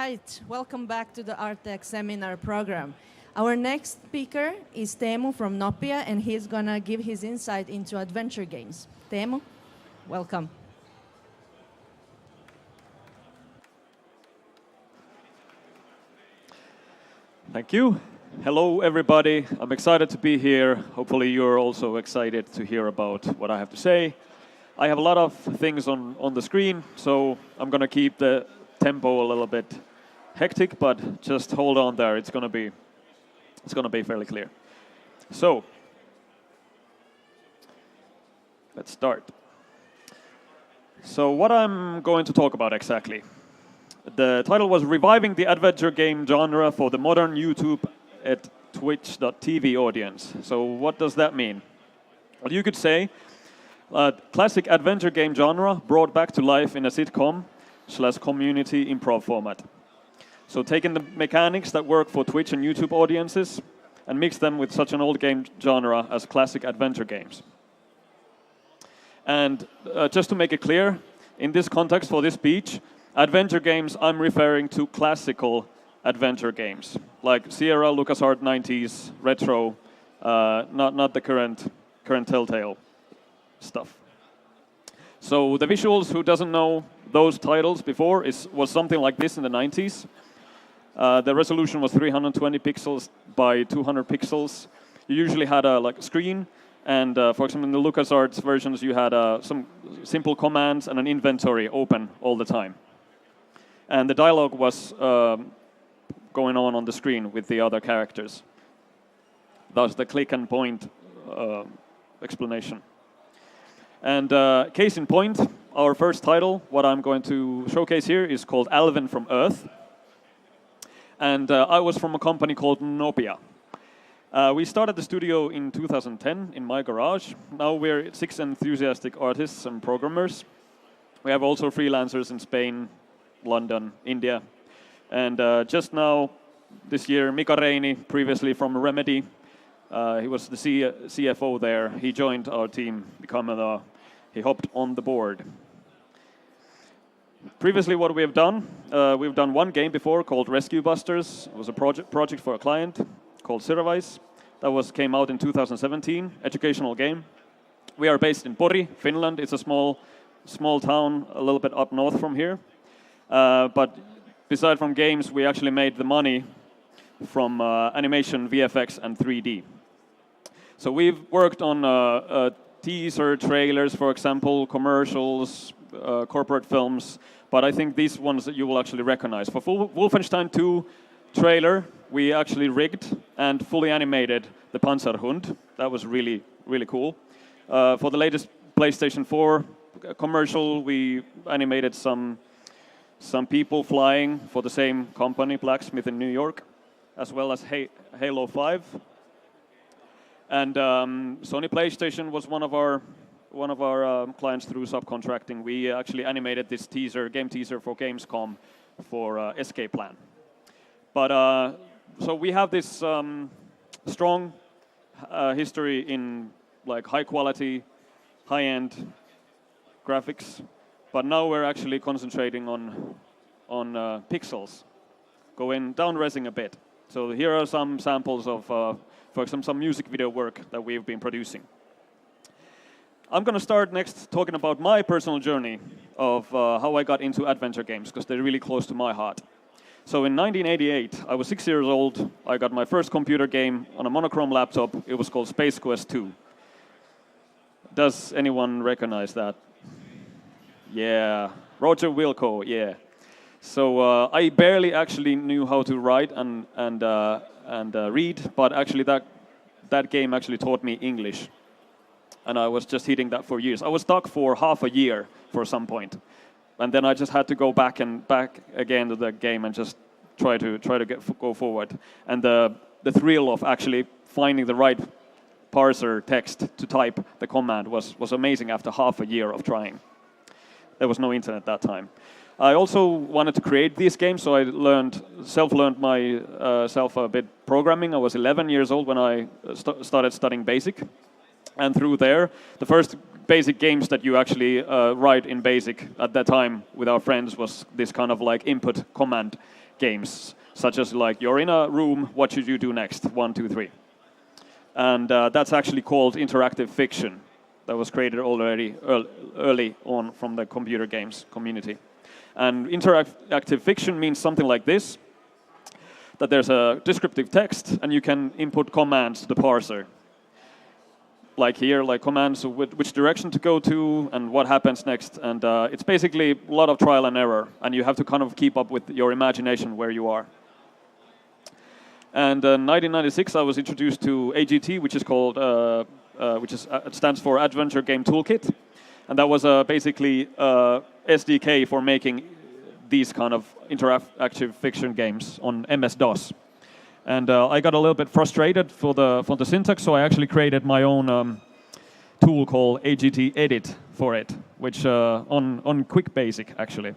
right, welcome back to the ARTtech seminar program. Our next speaker is Teemu from Nopia, and he's gonna give his insight into adventure games. Teemu, welcome. Thank you. Hello, everybody. I'm excited to be here. Hopefully, you're also excited to hear about what I have to say. I have a lot of things on the screen, so I'm going to keep the tempo a little bit hectic, but just hold on there. It's going to be fairly clear. So, let's start. So, what I'm going to talk about exactly. The title was Reviving the Adventure Game Genre for the Modern YouTube at Twitch.tv Audience. So what does that mean? Well, you could say classic adventure game genre brought back to life in a sitcom/community improv format. So taking the mechanics that work for Twitch and YouTube audiences and mix them with such an old game genre as classic adventure games. And just to make it clear, in this context for this speech, adventure games, I'm referring to classical adventure games, like Sierra, Lucasarts 90s, retro, not the current Telltale stuff. So the visuals, who doesn't know those titles before, was something like this in the 90s. The resolution was 320 pixels by 200 pixels. You usually had a screen, and for example, in the LucasArts versions, you had some simple commands and an inventory open all the time. And the dialogue was going on the screen with the other characters. Thus the click and point explanation. And case in point, our first title, what I'm going to showcase here, is called Alvin from Earth. And I was from a company called Nopia. We started the studio in 2010 in my garage. Now we're 6 enthusiastic artists and programmers. We have also freelancers in Spain, London, India. And just now, this year, Mika Reini, previously from Remedy, he was the CFO there. He joined our team, he hopped on the board. Previously, what we've done one game before called Rescue Busters. It was a project for a client called Siravice. That came out in 2017, educational game. We are based in Pori, Finland. It's a small town a little bit up north from here. But aside from games, we actually made the money from animation, VFX, and 3D. So we've worked on teaser trailers, for example, commercials, corporate films, but I think these ones that you will actually recognize. For Wolfenstein II trailer, we actually rigged and fully animated the Panzerhund. That was really, really cool. For the latest PlayStation 4 commercial, we animated some people flying for the same company, Blacksmith in New York, as well as Halo 5. And Sony PlayStation was one of our clients through subcontracting. We actually animated this game teaser for Gamescom for Escape Plan. But so we have this strong history in high quality, high-end graphics. But now we're actually concentrating on pixels, going down resing a bit. So here are some samples of, for example, some music video work that we've been producing. I'm going to start next talking about my personal journey of how I got into adventure games, because they're really close to my heart. So in 1988, I was 6 years old. I got my first computer game on a monochrome laptop. It was called Space Quest II. Does anyone recognize that? Yeah, Roger Wilco, yeah. So I barely actually knew how to write and read, but actually that game actually taught me English. And I was just hitting that for years. I was stuck for half a year for some point. And then I just had to go back again to the game and just try to go forward. And the thrill of actually finding the right parser text to type the command was amazing after half a year of trying. There was no internet at that time. I also wanted to create these games, so I self-learned myself a bit programming. I was 11 years old when I started studying BASIC. And through there, the first basic games that you actually write in BASIC at that time with our friends was this kind of like input command games, such as like you're in a room, what should you do next? 1, 2, 3. And that's actually called interactive fiction. That was created already early on from the computer games community. And interactive fiction means something like this, that there's a descriptive text and you can input commands to the parser. Like here, like commands of which direction to go to and what happens next. And it's basically a lot of trial and error, and you have to kind of keep up with your imagination where you are. And in 1996, I was introduced to AGT, which is called, it stands for Adventure Game Toolkit. And that was basically SDK for making these kind of interactive fiction games on MS-DOS. And I got a little bit frustrated for the syntax, so I actually created my own tool called AGT Edit for it, which on Quick Basic actually.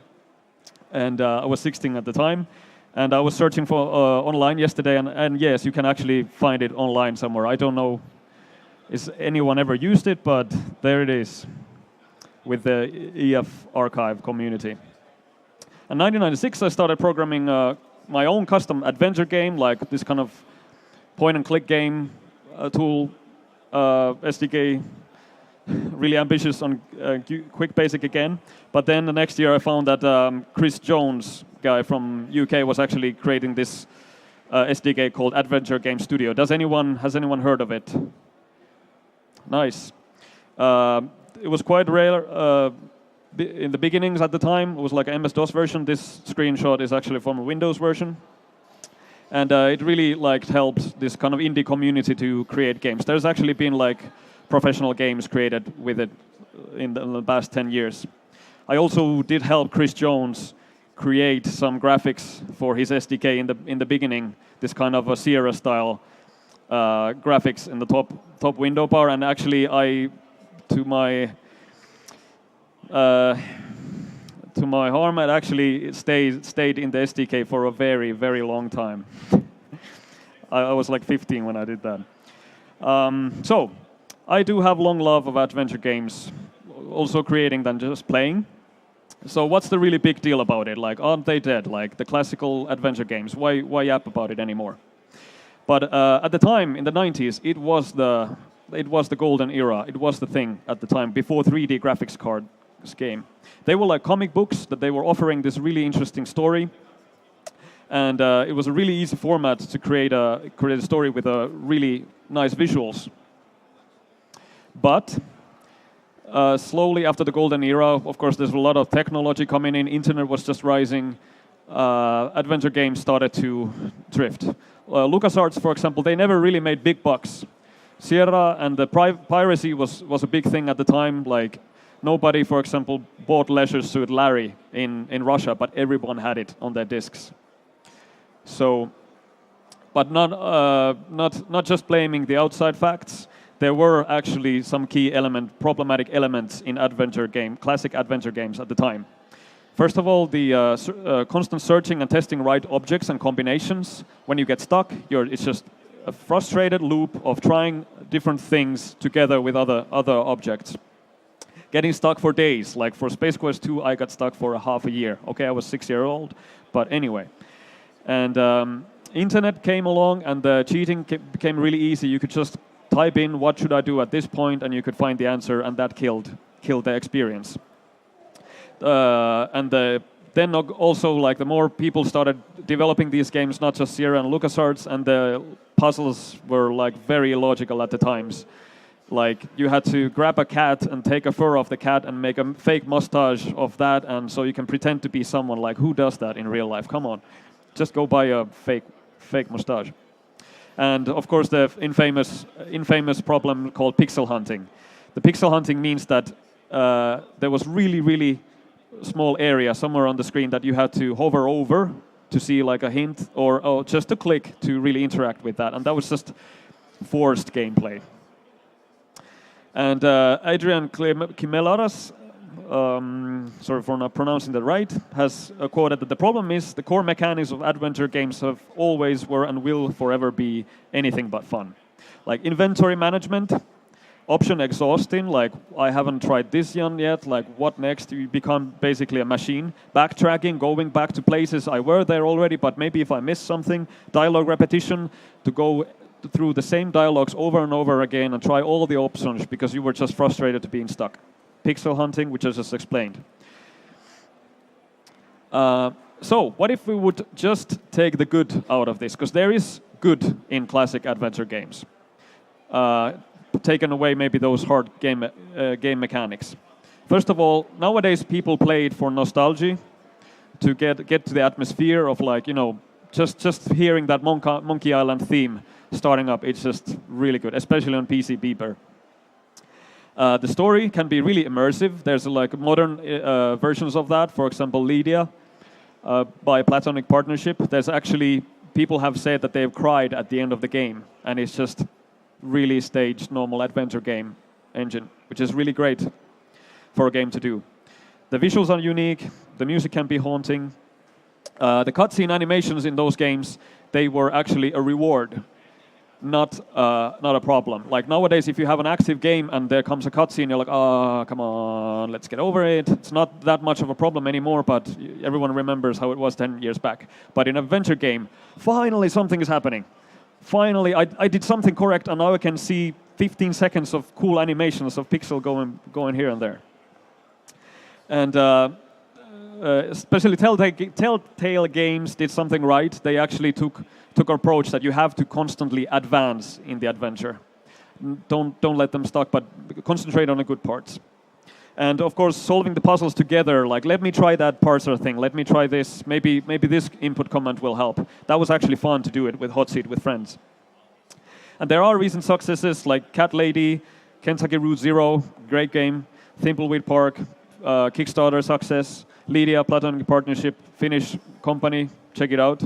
And I was 16 at the time, and I was searching for online yesterday, and yes, you can actually find it online somewhere. I don't know, is anyone ever used it, but there it is, with the EF archive community. In 1996, I started programming my own custom adventure game, like this kind of point-and-click game tool, SDK, really ambitious on Quick Basic again. But then the next year I found that Chris Jones, guy from UK, was actually creating this SDK called Adventure Game Studio. Has anyone heard of it? Nice. It was quite rare in the beginnings at the time. It was like an MS-DOS version. This screenshot is actually from a Windows version. And it really like helped this kind of indie community to create games. There's actually been like professional games created with it in the past 10 years. I also did help Chris Jones create some graphics for his SDK in the beginning, this kind of a Sierra style graphics in the top window bar. And actually to my harm, it actually stayed in the SDK for a very, very long time. I was like 15 when I did that. So I do have long love of adventure games, also creating than just playing. So what's the really big deal about it? Like, aren't they dead? Like the classical adventure games, why yap about it anymore? But at the time, in the 90s, it was the golden era. It was the thing at the time, before 3D graphics cards came. They were like comic books that they were offering this really interesting story. And it was a really easy format to create a story with a really nice visuals. But slowly after the golden era, of course, there's a lot of technology coming in. Internet was just rising. Adventure games started to drift. Lucasarts, for example, they never really made big bucks. Sierra and the piracy was a big thing at the time. Like nobody, for example, bought Leisure Suit Larry in Russia, but everyone had it on their discs. So, but not just blaming the outside facts. There were actually some key problematic elements in classic adventure games at the time. First of all, the constant searching and testing right objects and combinations. When you get stuck, it's just a frustrated loop of trying different things together with other objects. Getting stuck for days, like for Space Quest 2, I got stuck for half a year. Okay, I was 6 years old, but anyway. And internet came along, and the cheating became really easy. You could just type in what should I do at this point, and you could find the answer, and that killed the experience. Then also, like the more people started developing these games, not just Sierra and LucasArts, and the puzzles were like very illogical at the times. Like you had to grab a cat and take a fur off the cat and make a fake mustache of that, and so you can pretend to be someone. Like who does that in real life? Come on, just go buy a fake mustache. And of course, the infamous problem called pixel hunting. The pixel hunting means that there was really small area somewhere on the screen that you had to hover over to see like a hint or just a click to really interact with that, and that was just forced gameplay. And Adrian Kimelaras, sorry for not pronouncing that right, has quoted that the problem is the core mechanics of adventure games have always were and will forever be anything but fun. Like inventory management, option exhausting, like I haven't tried this one yet, like what next? You become basically a machine. Backtracking, going back to places I were there already, but maybe if I missed something, dialogue repetition, to go through the same dialogues over and over again and try all the options because you were just frustrated to being stuck. Pixel hunting, which I just explained. So what if we would just take the good out of this? Because there is good in classic adventure games. Taken away maybe those hard game mechanics. First of all, nowadays people play it for nostalgia, to get to the atmosphere of like, you know, just hearing that Monkey Island theme starting up, it's just really good, especially on PC Beeper. The story can be really immersive. There's like modern versions of that, for example, Lydia by Platonic Partnership. There's actually, people have said that they've cried at the end of the game, and it's just really staged normal adventure game engine, which is really great for a game to do. The visuals are unique, the music can be haunting. The cutscene animations in those games, they were actually a reward, not a problem. Like nowadays, if you have an active game and there comes a cutscene, you're like, oh, come on, let's get over it. It's not that much of a problem anymore, but everyone remembers how it was 10 years back. But in an adventure game, finally something is happening. Finally, I did something correct, and now I can see 15 seconds of cool animations of pixel going here and there. And especially Telltale Games did something right. They actually took an approach that you have to constantly advance in the adventure. Don't let them stuck, but concentrate on the good parts. And of course, solving the puzzles together, like let me try that parser thing, let me try this, maybe this input command will help. That was actually fun to do it with Hot Seat with friends. And there are recent successes like Cat Lady, Kentucky Route Zero, great game, Thimbleweed Park, Kickstarter success, Lydia, Platonic Partnership, Finnish company, check it out.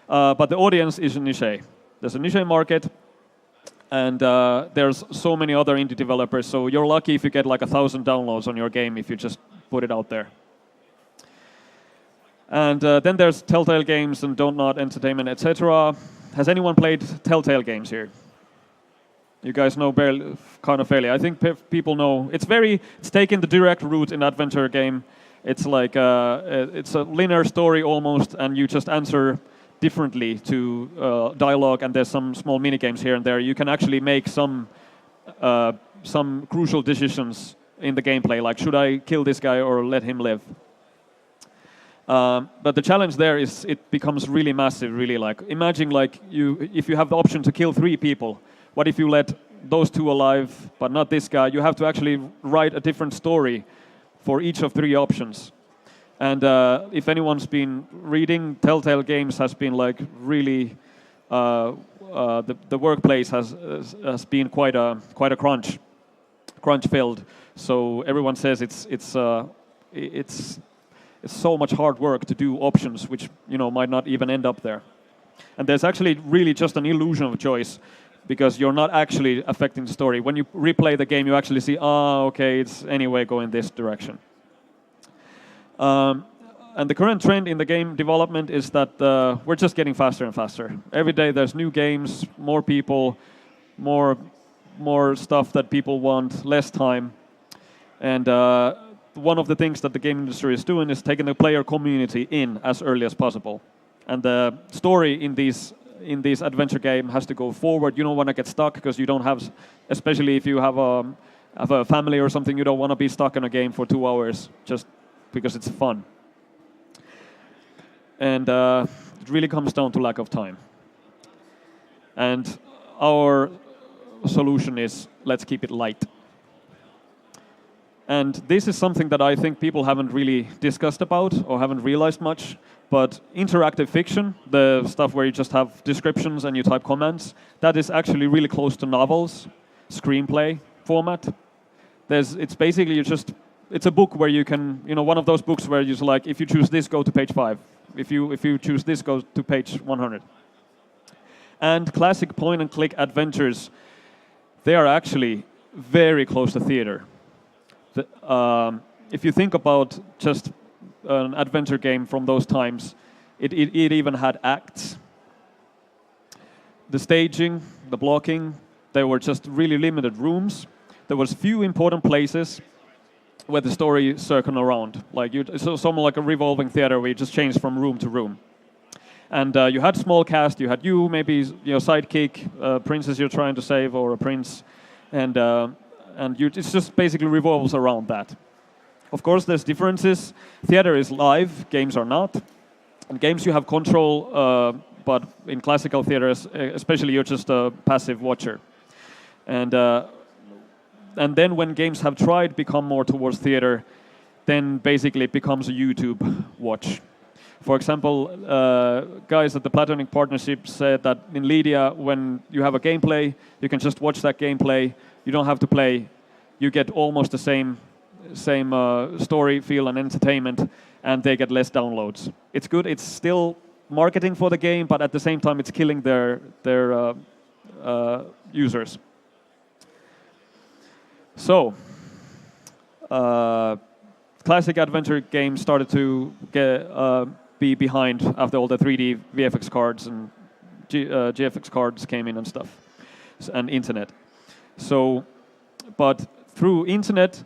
But the audience is niche. There's a niche market, and there's so many other indie developers, so you're lucky if you get like 1,000 downloads on your game if you just put it out there. And then there's Telltale Games and Don't Nod Entertainment, etc. Has anyone played Telltale Games here? You guys know barely, kind of fairly. I think people know. It's taken the direct route in adventure game. It's like it's a linear story almost, and you just answer differently to dialogue, and there's some small mini games here and there. You can actually make some crucial decisions in the gameplay, like should I kill this guy or let him live? But the challenge there is it becomes really massive. Really, like imagine like if you have the option to kill 3 people. What if you let those 2 alive, but not this guy? You have to actually write a different story for each of 3 options. And if anyone's been reading, Telltale Games has been like really the workplace has been quite a crunch filled. So everyone says it's so much hard work to do options which might not even end up there. And there's actually really just an illusion of choice, because you're not actually affecting the story. When you replay the game, you actually see, okay, it's anyway going this direction. And the current trend in the game development is that we're just getting faster and faster. Every day there's new games, more people, more stuff that people want, less time. And one of the things that the game industry is doing is taking the player community in as early as possible. And the story in these adventure game has to go forward. You don't want to get stuck, because you don't have, especially if you have a family or something, you don't want to be stuck in a game for 2 hours just because it's fun. And it really comes down to lack of time. And our solution is, let's keep it light. And this is something that I think people haven't really discussed about or haven't realized much. But interactive fiction, the stuff where you just have descriptions and you type comments, that is actually really close to novels, screenplay format. It's basically it's a book where you can, one of those books where you're like, if you choose this, go to page 5. If you choose this, go to page 100. And classic point-and-click adventures, they are actually very close to theater. If you think about just an adventure game from those times, it even had acts. The staging, the blocking, There were just really limited rooms. There was few important places where the story circled around. Like somewhat like a revolving theater where you just changed from room to room. And you had small cast. You had maybe sidekick, princess you're trying to save, or a prince, and it just basically revolves around that. Of course, there's differences. Theater is live, games are not. In games you have control, but in classical theaters, especially, you're just a passive watcher. And then when games have tried to become more towards theater, then basically it becomes a YouTube watch. For example, guys at the Platonic Partnership said that in Lydia, when you have a gameplay, you can just watch that gameplay. You don't have to play. You get almost the same story, feel, and entertainment, and they get less downloads. It's good. It's still marketing for the game, but at the same time, it's killing their users. So, classic adventure games started to be behind after all the 3D VFX cards and GFX cards came in and stuff, and internet. So, but through internet,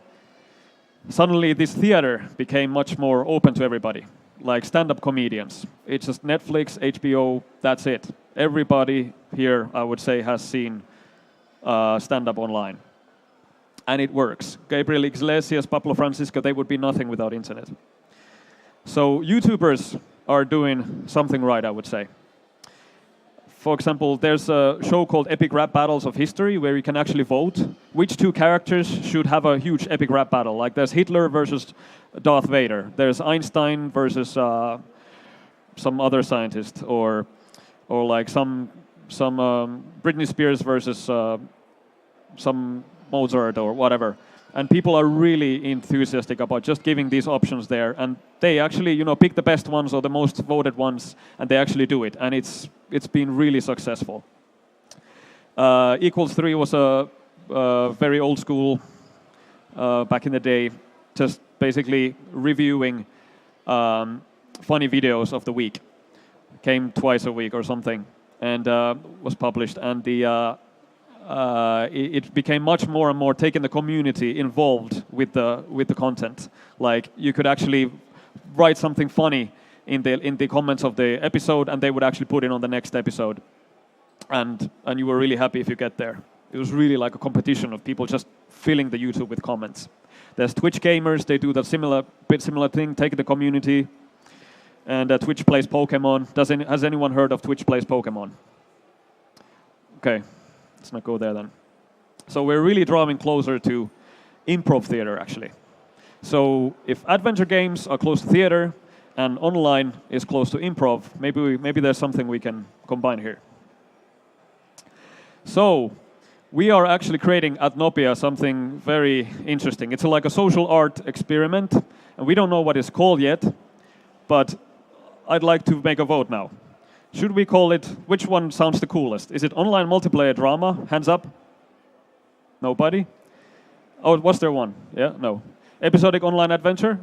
suddenly this theater became much more open to everybody, like stand-up comedians. It's just Netflix, HBO, that's it. Everybody here, I would say, has seen stand-up online. And it works. Gabriel Iglesias, Pablo Francisco, they would be nothing without internet. So YouTubers are doing something right, I would say. For example, there's a show called Epic Rap Battles of History where you can actually vote which two characters should have a huge epic rap battle. Like there's Hitler versus Darth Vader. There's Einstein versus some other scientist, or like some Britney Spears versus some Mozart or whatever. And people are really enthusiastic about just giving these options there, and they actually, pick the best ones or the most voted ones, and they actually do it, and it's been really successful. Equals 3 was a very old school back in the day, just basically reviewing funny videos of the week. Came twice a week or something, and was published, and it became much more and more taking the community involved with the content. Like you could actually write something funny in the comments of the episode, and they would actually put it on the next episode. And you were really happy if you get there. It was really like a competition of people just filling the YouTube with comments. There's Twitch gamers. They do that similar thing, take the community. And Twitch plays Pokemon. Has anyone heard of Twitch plays Pokemon? Okay. Let's not go there then. So we're really drawing closer to improv theater, actually. So if adventure games are close to theater and online is close to improv, maybe there's something we can combine here. So we are actually creating at Nopia something very interesting. It's like a social art experiment, and we don't know what it's called yet, but I'd like to make a vote now. Should we call it, which one sounds the coolest? Is it online multiplayer drama? Hands up. Nobody? Oh, was there one? Yeah, no. Episodic online adventure?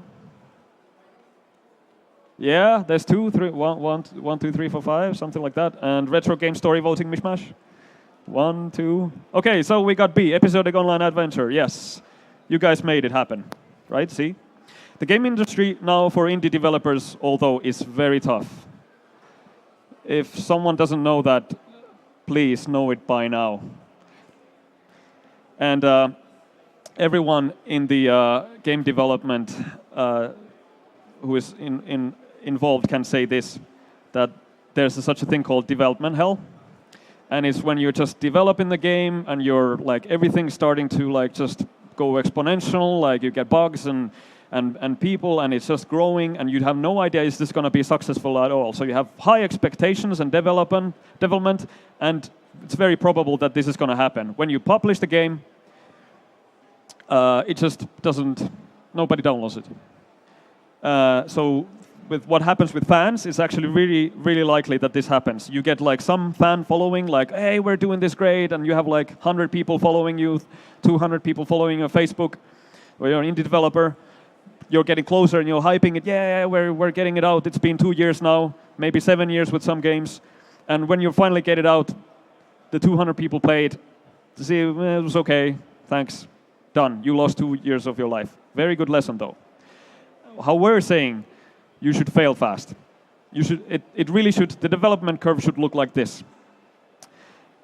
Yeah, there's 2, 3, 1, 2, 3, 4, 5, something like that. And retro game story voting Mish Mash? 1, 2. Okay, so we got B, episodic online adventure. Yes, you guys made it happen, right? See? The game industry now for indie developers, although, is very tough. If someone doesn't know that, please know it by now. And everyone in the game development who is involved can say this, that there's such a thing called development hell. And it's when you're just developing the game and you're like everything's starting to like just go exponential, like you get bugs and people, and it's just growing, and you have no idea is this going to be successful at all. So you have high expectations and development, and it's very probable that this is going to happen. When you publish the game, it just doesn't, nobody downloads it. So with what happens with fans, it's actually really, really likely that this happens. You get like some fan following, like, hey, we're doing this great, and you have like 100 people following you, 200 people following you on Facebook, or you're an indie developer. You're getting closer and you're hyping it. Yeah, we're getting it out. It's been 2 years now, maybe 7 years with some games. And when you finally get it out, the 200 people play it, see, it was okay, thanks, done. You lost 2 years of your life. Very good lesson, though. How we're saying, you should fail fast. It really should, the development curve should look like this.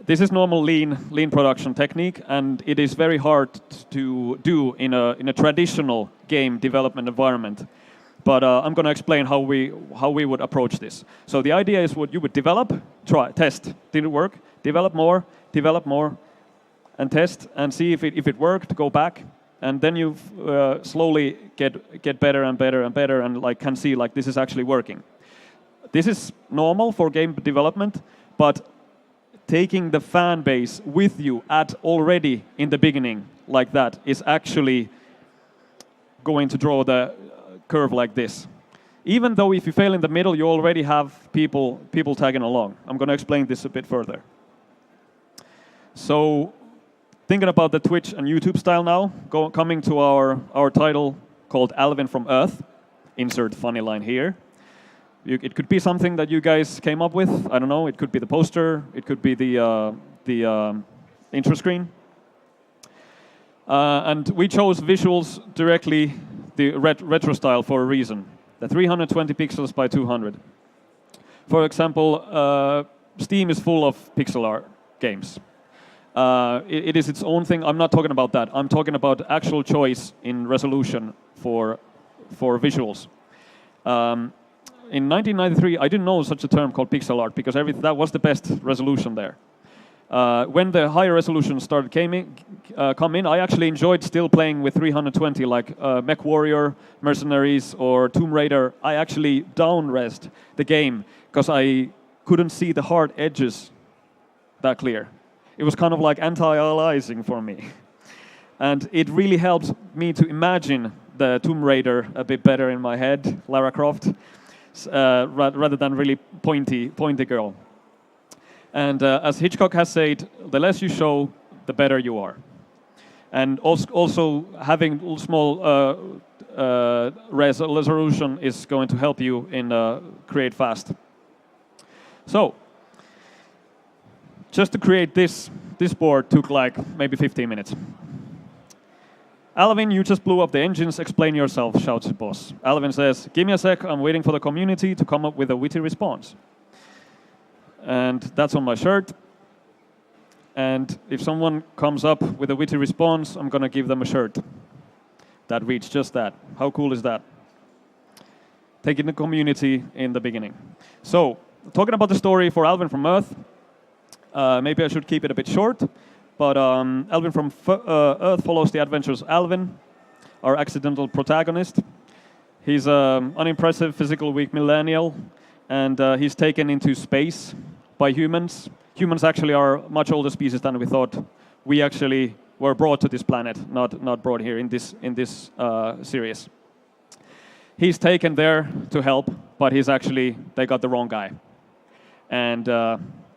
This is normal lean production technique, and it is very hard to do in a traditional game development environment. But I'm going to explain how we would approach this. So the idea is what you would develop, try, test. Did it work? Develop more, and test, and see if it worked. Go back, and then you slowly get better and better and better, and like can see like this is actually working. This is normal for game development, but taking the fan base with you already in the beginning like that is actually going to draw the curve like this. Even though if you fail in the middle, you already have people tagging along. I'm going to explain this a bit further. So thinking about the Twitch and YouTube style now, coming to our title called Alvin from Earth. Insert funny line here. It could be something that you guys came up with. I don't know. It could be the poster. It could be the intro screen. And we chose visuals directly, the retro style for a reason. The 320 pixels by 200. For example, Steam is full of pixel art games. It is its own thing. I'm not talking about that. I'm talking about actual choice in resolution for visuals. In 1993, I didn't know such a term called pixel art because that was the best resolution there. When the higher resolution started come in, I actually enjoyed still playing with 320, like Mech Warrior, Mercenaries, or Tomb Raider. I actually down-resed the game because I couldn't see the hard edges that clear. It was kind of like anti-aliasing for me. And it really helped me to imagine the Tomb Raider a bit better in my head, Lara Croft, rather than really pointy girl. And as Hitchcock has said, the less you show, the better you are. And also having small resolution is going to help you in create fast. So, just to create this board took like maybe 15 minutes. Alvin, you just blew up the engines, explain yourself, shouts the boss. Alvin says, give me a sec, I'm waiting for the community to come up with a witty response. And that's on my shirt. And if someone comes up with a witty response, I'm going to give them a shirt that reads just that. How cool is that? Taking the community in the beginning. So, talking about the story for Alvin from Earth, maybe I should keep it a bit short. But Alvin from Earth follows the adventures of Alvin, our accidental protagonist. He's an unimpressive, physical weak millennial, and he's taken into space by humans. Humans actually are a much older species than we thought. We actually were brought to this planet, not brought here in this series. He's taken there to help, but they got the wrong guy. And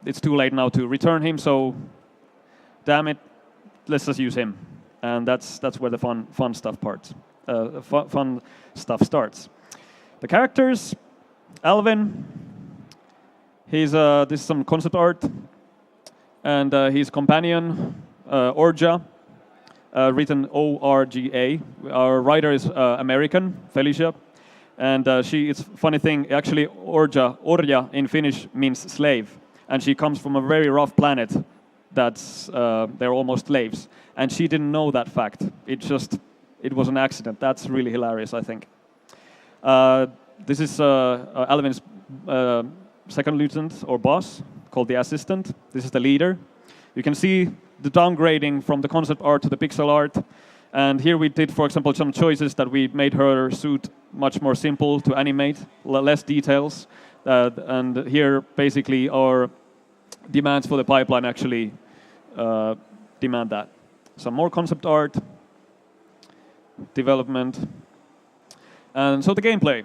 it's too late now to return him, so damn it, let's just use him. And that's where the fun stuff starts. The characters, Alvin, this is some concept art, and his companion, Orja, written O-R-G-A. Our writer is American, Felicia, and it's a funny thing, actually Orja in Finnish means slave, and she comes from a very rough planet they're almost slaves, and she didn't know that fact. It was an accident. That's really hilarious, I think. This is Alvin's second lieutenant or boss, called the assistant. This is the leader. You can see the downgrading from the concept art to the pixel art. And here we did, for example, some choices that we made her suit much more simple to animate, less details. And here, basically, our demands for the pipeline actually demand that. Some more concept art, development. And so the gameplay.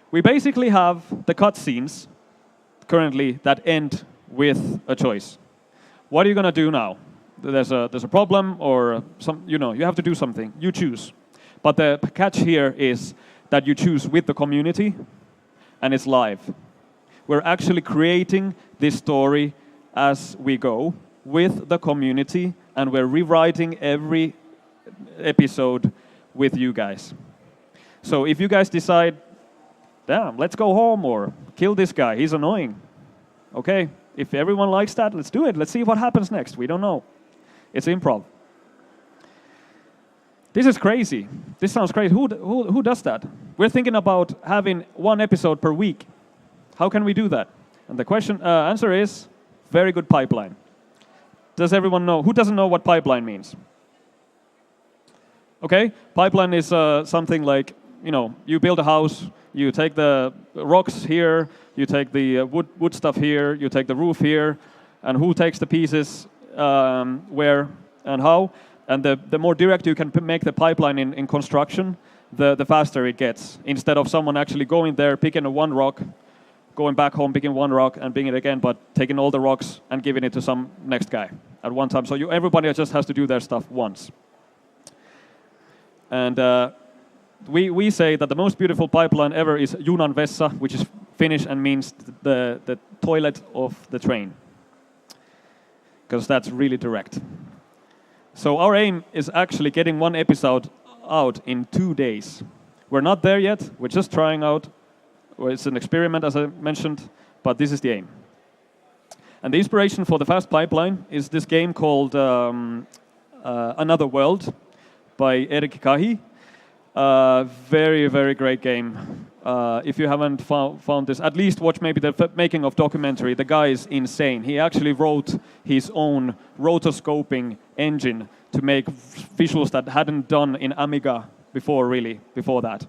We basically have the cutscenes currently that end with a choice. What are you going to do now? There's a problem, or you have to do something. You choose. But the catch here is that you choose with the community, and it's live. We're actually creating this story as we go with the community and we're rewriting every episode with you guys. So if you guys decide, damn, let's go home or kill this guy, he's annoying. Okay, if everyone likes that, let's do it. Let's see what happens next. We don't know. It's improv. This is crazy. This sounds crazy. Who does that? We're thinking about having one episode per week. How can we do that? And the answer is very good pipeline. Does everyone know? Who doesn't know what pipeline means? Okay, pipeline is something like, you build a house, you take the rocks here, you take the wood stuff here, you take the roof here, and who takes the pieces where and how. And the more direct you can make the pipeline in construction, the faster it gets. Instead of someone actually going there, picking one rock, going back home, picking one rock and picking it again, but taking all the rocks and giving it to some next guy at one time. So everybody just has to do their stuff once. And we say that the most beautiful pipeline ever is junan vessa, which is Finnish and means the toilet of the train, because that's really direct. So our aim is actually getting one episode out in 2 days. We're not there yet. We're just trying out. It's an experiment, as I mentioned, but this is the aim. And the inspiration for the fast pipeline is this game called Another World by Erik Kahi. Very, very great game. If you haven't found this, at least watch maybe the making of documentary. The guy is insane. He actually wrote his own rotoscoping engine to make visuals that hadn't done in Amiga before that.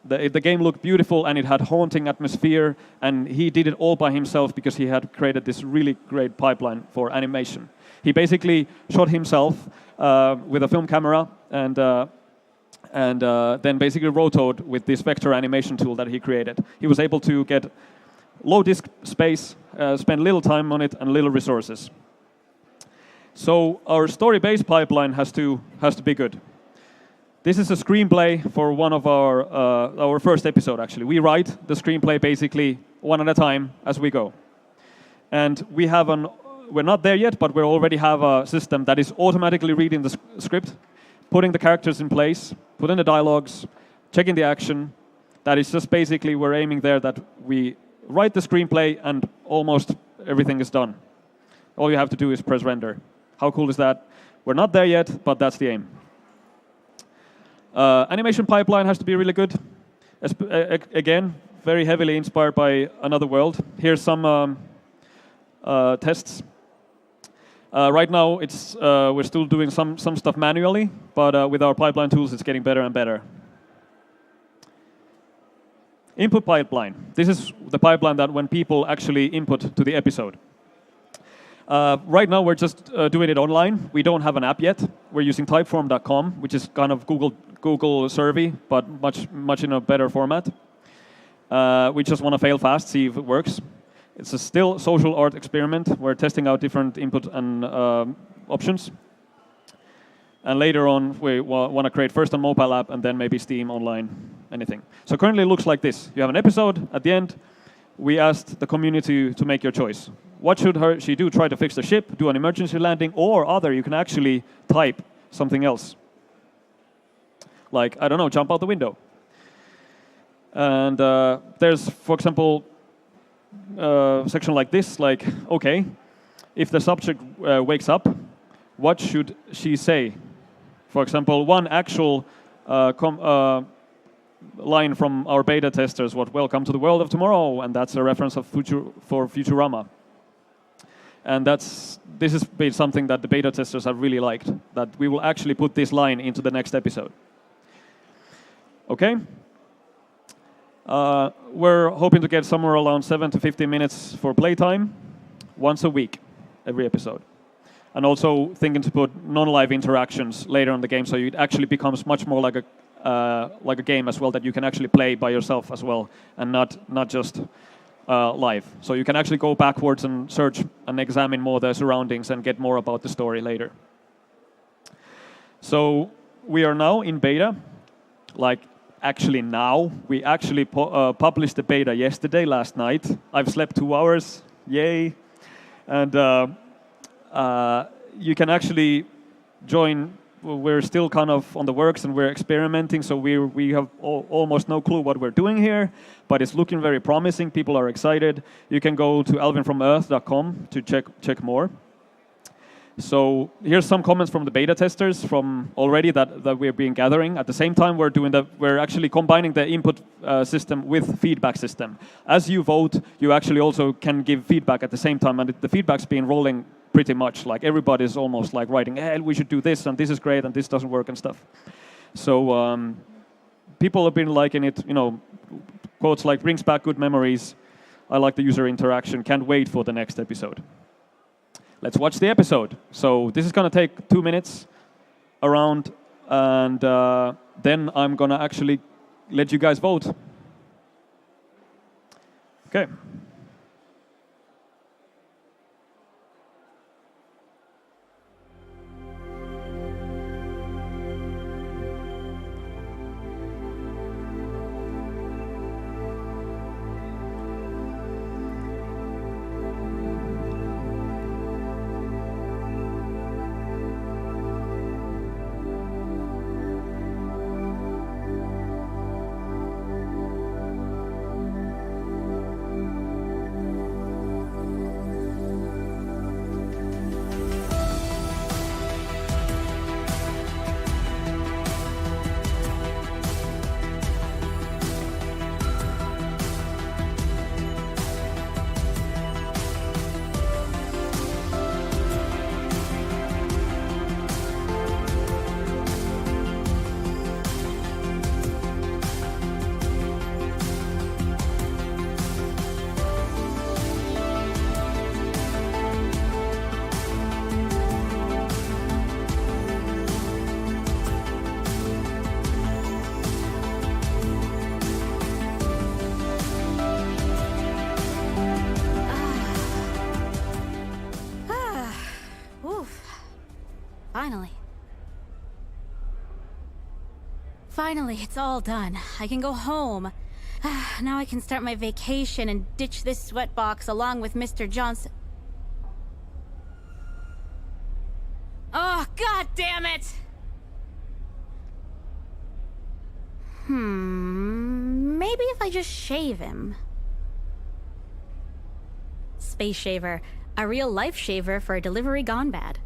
The game looked beautiful and it had haunting atmosphere, and he did it all by himself because he had created this really great pipeline for animation. He basically shot himself with a film camera and then basically rotoed with this vector animation tool that he created. He was able to get low disk space, spend little time on it, and little resources. So our story-based pipeline has to be good. This is a screenplay for one of our first episode, actually. We write the screenplay basically one at a time as we go. And we're not there yet, but we already have a system that is automatically reading the script, putting the characters in place, putting the dialogues, checking the action. That is just basically, we're aiming there that we write the screenplay and almost everything is done. All you have to do is press render. How cool is that? We're not there yet, but that's the aim. Animation pipeline has to be really good. Again, very heavily inspired by Another World. Here's some tests. Right now, we're still doing some stuff manually, but with our pipeline tools, it's getting better and better. Input pipeline. This is the pipeline that when people actually input to the episode. Right now, we're just doing it online. We don't have an app yet. We're using typeform.com, which is kind of Google survey, but much in a better format. We just want to fail fast, see if it works. It's a still social art experiment. We're testing out different input and options. And later on, we want to create first a mobile app and then maybe Steam online, anything. So currently it looks like this. You have an episode. At the end, we asked the community to make your choice. What should she do? Try to fix the ship, do an emergency landing, or other, you can actually type something else. Like, I don't know, jump out the window. And there's, for example, section like this, like, okay, if the subject wakes up, what should she say? For example, one actual line from our beta testers was, welcome to the world of tomorrow, and that's a reference for Futurama. And this has been something that the beta testers have really liked, that we will actually put this line into the next episode. Okay? We're hoping to get somewhere around 7 to 15 minutes for playtime, once a week, every episode. And also thinking to put non-live interactions later in the game, so it actually becomes much more like a game as well, that you can actually play by yourself as well, and not just live. So you can actually go backwards and search and examine more the surroundings and get more about the story later. So we are now in beta, like actually now. We actually published the beta yesterday, last night. I've slept 2 hours, yay. And you can actually join. We're still kind of on the works and we're experimenting, so we have almost no clue what we're doing here, but it's looking very promising. People are excited. You can go to alvinfromearth.com to check more. So here's some comments from the beta testers from already that we've been gathering. At the same time, we're actually combining the input system with feedback system. As you vote, you actually also can give feedback at the same time, and the feedback's been rolling pretty much. Like everybody's almost like writing, hey, we should do this, and this is great, and this doesn't work and stuff. So people have been liking it. You know, quotes like brings back good memories. I like the user interaction. Can't wait for the next episode. Let's watch the episode. So this is going to take 2 minutes around, and then I'm going to actually let you guys vote. Okay. Finally, it's all done. I can go home. Now I can start my vacation and ditch this sweatbox along with Mr. Johnson. Oh, god damn it! Maybe if I just shave him. Space shaver. A real life shaver for a delivery gone bad.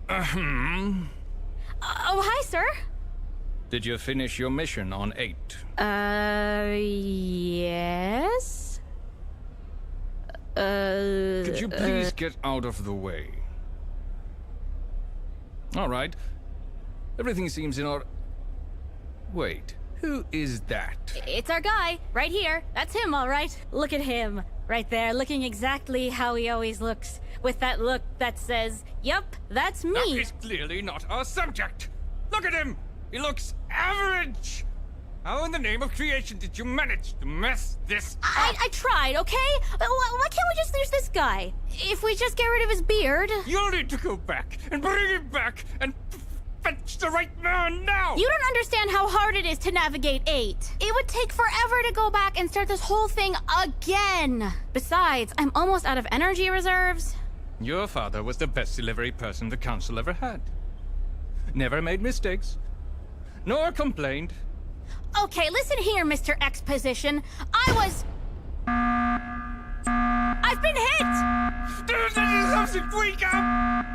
Oh, hi, sir. Did you finish your mission on 8? Yes? Could you please get out of the way? All right. Everything seems in order. Wait, who is that? It's our guy, right here. That's him, all right. Look at him, right there, looking exactly how he always looks. With that look that says, yup, that's me. That is clearly not our subject. Look at him. He looks average. How in the name of creation did you manage to mess this up? I tried, okay? Why can't we just use this guy? If we just get rid of his beard... You'll need to go back and bring him back and fetch the right man now! You don't understand how hard it is to navigate 8. It would take forever to go back and start this whole thing again. Besides, I'm almost out of energy reserves. Your father was the best delivery person the council ever had. Never made mistakes, nor complained. Okay, listen here, Mr. Exposition. I've been hit! Dude, that is something freak out!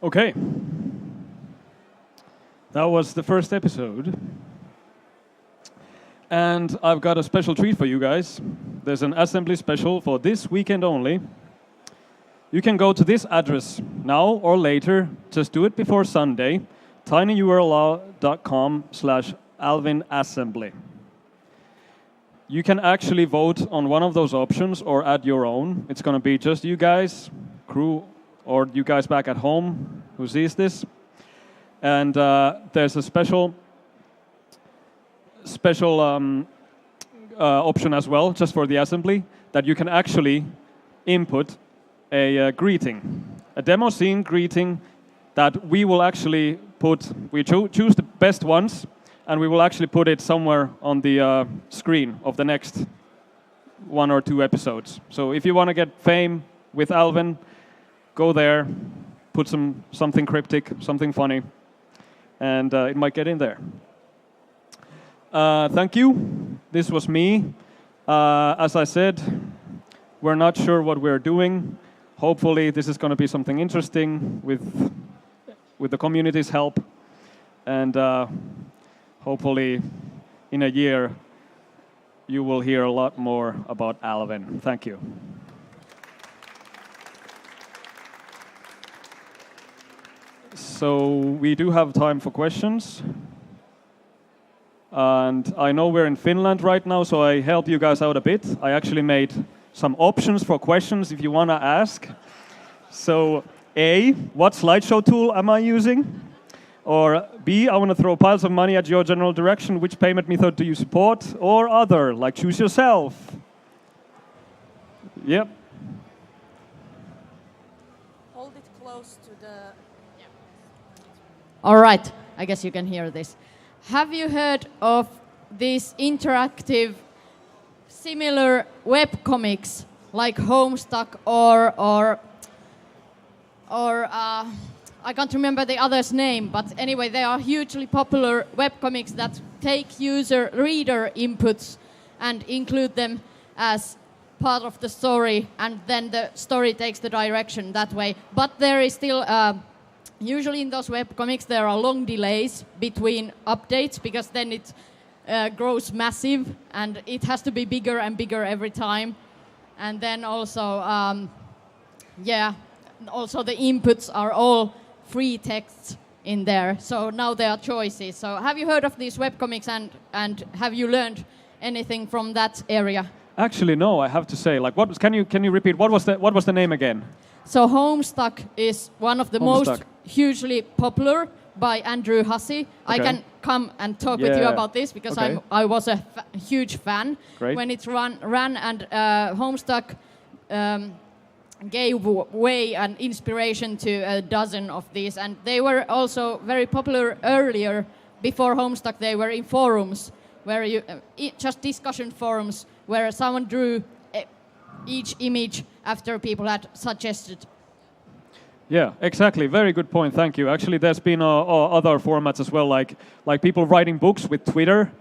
Okay. That was the first episode. And I've got a special treat for you guys. There's an assembly special for this weekend only. You can go to this address now or later. Just do it before Sunday. tinyurl.com/alvinassembly. You can actually vote on one of those options or add your own. It's going to be just you guys, crew, or you guys back at home who sees this. And there's a special option as well, just for the assembly, that you can actually input a greeting. A demo scene greeting that we will actually choose the best ones, and we will actually put it somewhere on the screen of the next 1 or 2 episodes. So if you want to get fame with Alvin, go there, put something cryptic, something funny, and it might get in there. Thank you. This was me. As I said, we're not sure what we're doing. Hopefully this is going to be something interesting with the community's help, and hopefully in a year you will hear a lot more about Alvin. Thank you. So we do have time for questions. And I know we're in Finland right now, so I help you guys out a bit. I actually made some options for questions if you want to ask. So A, what slideshow tool am I using? Or B, I want to throw piles of money at your general direction. Which payment method do you support? Or other, like choose yourself. Yep. Hold it close to the... All right, I guess you can hear this. Have you heard of these interactive, similar webcomics like Homestuck or I can't remember the other's name, but anyway, they are hugely popular webcomics that take reader inputs and include them as part of the story, and then the story takes the direction that way. But there is still... usually in those webcomics there are long delays between updates, because then it grows massive and it has to be bigger and bigger every time. And then also, also the inputs are all free texts in there. So now there are choices. So have you heard of these webcomics, and have you learned anything from that area? Actually, no. I have to say, like, can you repeat what was the name again? So Homestuck is one of the most hugely popular by Andrew Hussey. Okay. I can come and talk with you about this, because I was a huge fan when it ran, and Homestuck gave way and inspiration to a dozen of these, and they were also very popular earlier. Before Homestuck, they were in forums where you just discussion forums where someone drew each image after people had suggested. Yeah, exactly. Very good point. Thank you. Actually, there's been other formats as well, like people writing books with Twitter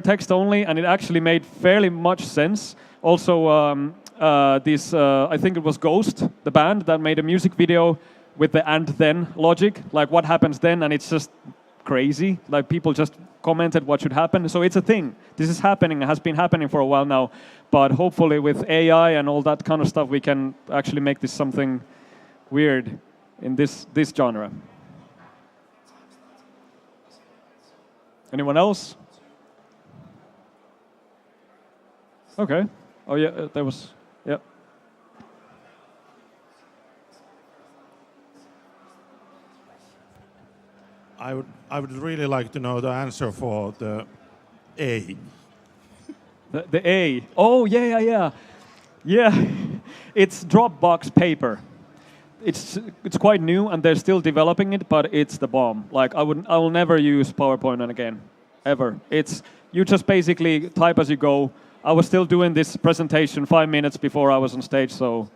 text only, and it actually made fairly much sense. Also, I think it was Ghost, the band, that made a music video with the and then logic, like what happens then, and it's just crazy. Like people just commented what should happen. So it's a thing. This is happening. It has been happening for a while now. But hopefully with AI and all that kind of stuff, we can actually make this something weird in this genre. Anyone else? Okay. Oh yeah, there was, yeah. I would really like to know the answer for the A. The A. Oh yeah. It's Dropbox Paper. It's quite new, and they're still developing it, but it's the bomb. Like I will never use PowerPoint again, ever. You just basically type as you go. I was still doing this presentation 5 minutes before I was on stage, so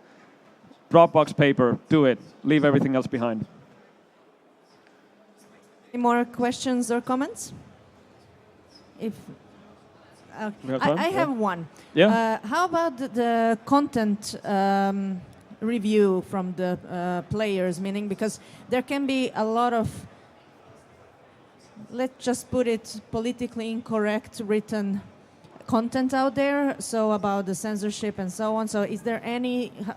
Dropbox Paper, do it. Leave everything else behind. Any more questions or comments? I have one. Yeah. How about the content review from the players? Meaning, because there can be a lot of, let's just put it, politically incorrect written content out there, so about the censorship and so on. So is there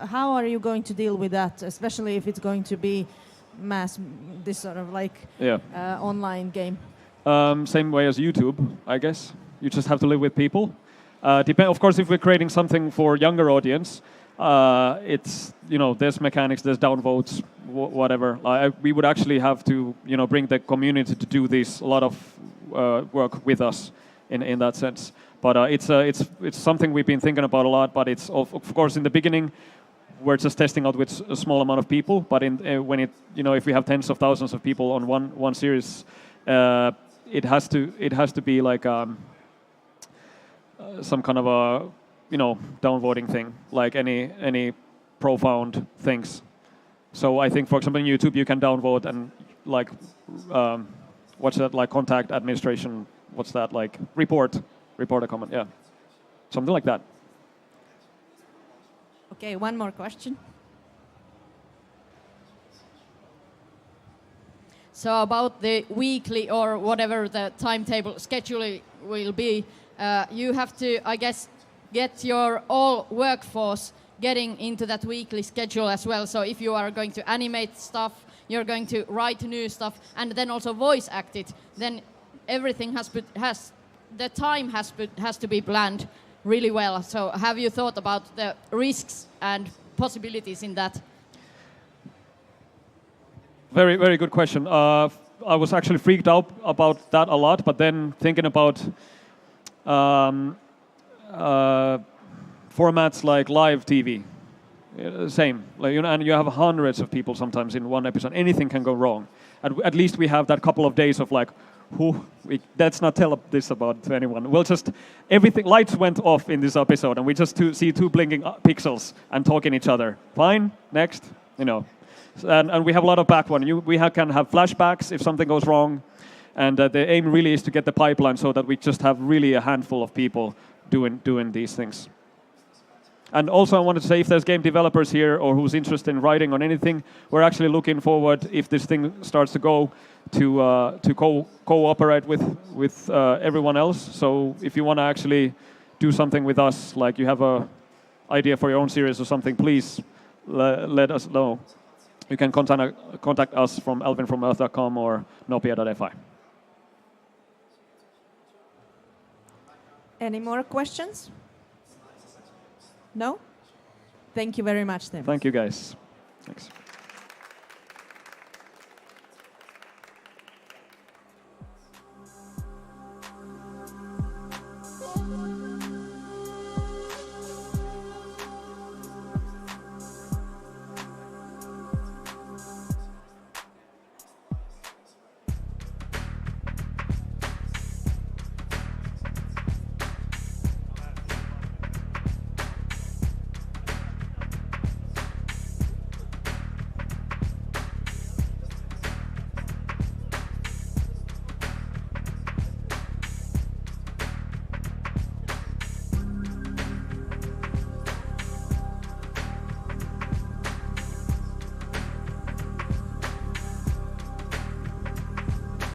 how are you going to deal with that, especially if it's going to be this sort of like online game? Same way as YouTube, I guess. You just have to live with people. Of course, if we're creating something for younger audience, it's, there's mechanics, there's downvotes, whatever. We would actually have to, bring the community to do a lot of work with us in that sense. But it's something we've been thinking about a lot. But it's of course in the beginning, we're just testing out with a small amount of people. But when it, if we have tens of thousands of people on one series, it has to be like some kind of a downvoting thing, like any profound things. So I think, for example, in YouTube you can downvote and like what's that, like contact administration? What's that, like report a comment? Yeah, something like that. Okay, one more question. So about the weekly or whatever the timetable schedule will be, you have to, I guess, get your all workforce getting into that weekly schedule as well. So if you are going to animate stuff, you're going to write new stuff, and then also voice act it, then everything the time has to be planned really well. So have you thought about the risks and possibilities in that? Very, very good question. I was actually freaked out about that a lot, but then thinking about formats like live TV, same. Like, and you have hundreds of people sometimes in one episode. Anything can go wrong. At least we have that couple of days of like, let's not tell this about to anyone. We'll just, everything, lights went off in this episode, and we just see two blinking pixels and talking each other. Fine, next, And we have a lot of back one. Can have flashbacks if something goes wrong, and the aim really is to get the pipeline so that we just have really a handful of people doing these things. And also I wanted to say, if there's game developers here or who's interested in writing on anything, we're actually looking forward, if this thing starts to go, to cooperate with everyone else. So if you want to actually do something with us, like you have a idea for your own series or something, please let us know. You can contact us from alvin@earth.com or nopia.fi. Any more questions? No? Thank you very much, Teemu. Thank you, guys. Thanks.